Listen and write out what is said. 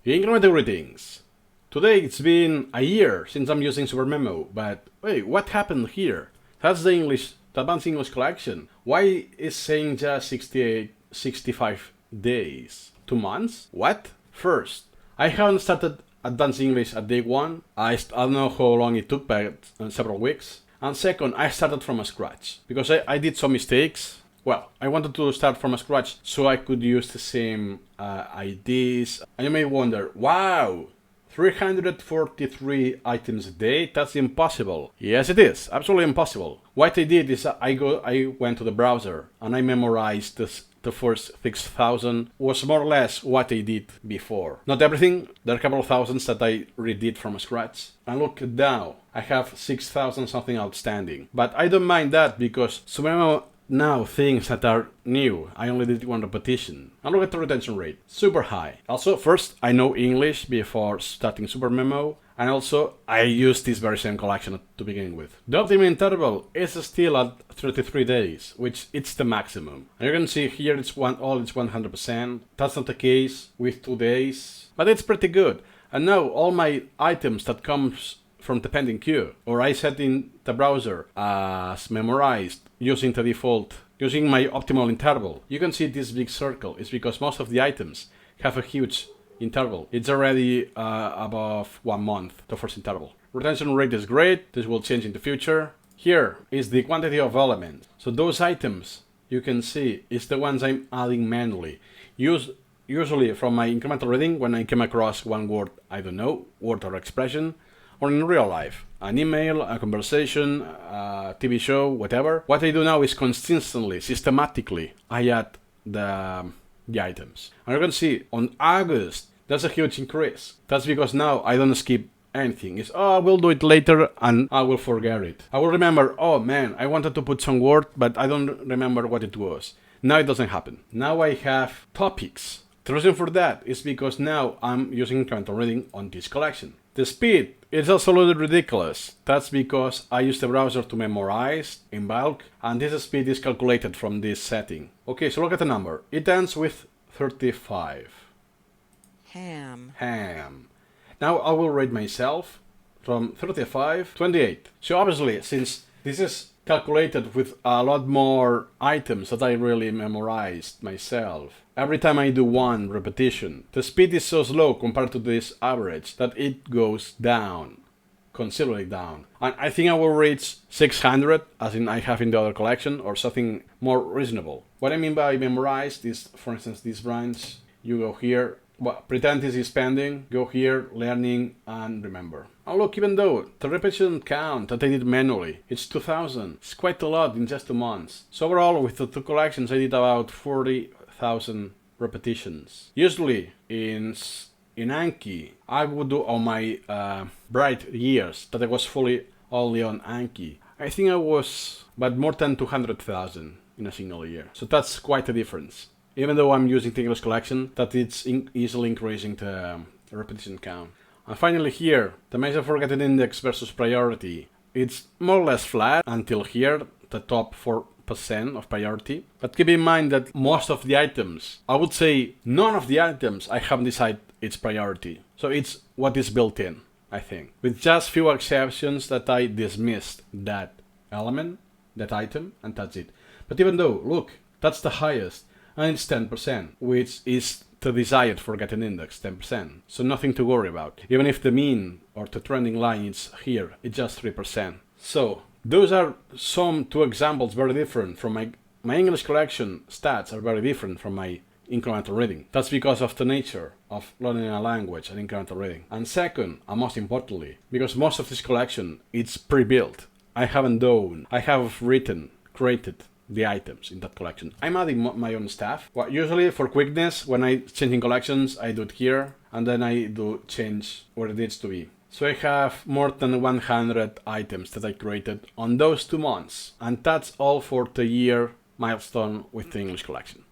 Incremental greetings. Today it's been a year since I'm using Supermemo, but wait, what happened here? That's the Advanced English collection. Why is saying just 68, 65 days? 2 months? What? First, I haven't started Advanced English at day 1. I don't know how long it took, but several weeks. And second, I started from scratch because I did some mistakes. Well, I wanted to start from scratch so I could use the same IDs. And you may wonder, wow, 343 items a day? That's impossible. Yes, it is. Absolutely impossible. What I did is I went to the browser and I memorized the first 6,000 was more or less what I did before. Not everything. There are a couple of thousands that I redid from scratch. And look now, I have 6,000 something outstanding. But I don't mind that because Supermemo now things that are new. I only did 1 repetition. And look at the retention rate. Super high. Also, first, I know English before starting Supermemo. And also, I used this very same collection to begin with. The optimum interval is still at 33 days, which it's the maximum. And you can see here it's 100%. That's not the case with 2 days, but it's pretty good. And now all my items that comes from the pending queue, or I set in the browser as memorized using the default, using my optimal interval. You can see this big circle. It's because most of the items have a huge interval. It's already above 1 month, the first interval. Retention rate is great. This will change in the future. Here is the quantity of elements. So those items you can see is the ones I'm adding manually. Usually from my incremental reading when I came across one word, I don't know, word or expression, or in real life, an email, a conversation, a TV show, whatever. What I do now is consistently, systematically, I add the items. And you can see on August, there's a huge increase. That's because now I don't skip anything. It's, oh, I will do it later and I will forget it. I will remember, oh man, I wanted to put some word, but I don't remember what it was. Now it doesn't happen. Now I have topics. The reason for that is because now I'm using incremental reading on this collection. The speed is absolutely ridiculous. That's because I use the browser to memorize in bulk, and this speed is calculated from this setting. Okay, so look at the number. It ends with 35. Ham. Now I will rate myself from 35 to 28. So obviously, since this is calculated with a lot more items that I really memorized myself, every time I do 1 repetition, the speed is so slow compared to this average that it goes down, considerably down. And I think I will reach 600, as in I have in the other collection, or something more reasonable. What I mean by memorized is, for instance, this branch, you go here, well, pretend this is pending, go here, learning, and remember. And look, even though the repetition count that I did manually, it's 2,000. It's quite a lot in just 2 months. So overall, with the 2 collections, I did about 40,000 repetitions. Usually, in Anki, I would do on my bright years, that I was fully only on Anki. I think I was but more than 200,000 in a single year. So that's quite a difference. Even though I'm using the English collection, that it's easily increasing the repetition count. And finally here, the measure for getting index versus priority. It's more or less flat until here, the top 4% of priority. But keep in mind that most of the items, I would say none of the items I haven't decided its priority. So it's what is built in, I think. With just few exceptions that I dismissed that element, that item, and that's it. But even though, look, that's the highest. And it's 10%, which is the desired for getting index, 10%. So nothing to worry about. Even if the mean or the trending line is here, it's just 3%. So those are some 2 examples very different from my English collection stats are very different from my incremental reading. That's because of the nature of learning a language and incremental reading. And second, and most importantly, because most of this collection it's pre-built. I have written, created the items in that collection. I'm adding my own stuff. Well, usually for quickness, when I changing collections, I do it here, and then I do change where it needs to be. So I have more than 100 items that I created on those 2 months. And that's all for the year milestone with the English collection.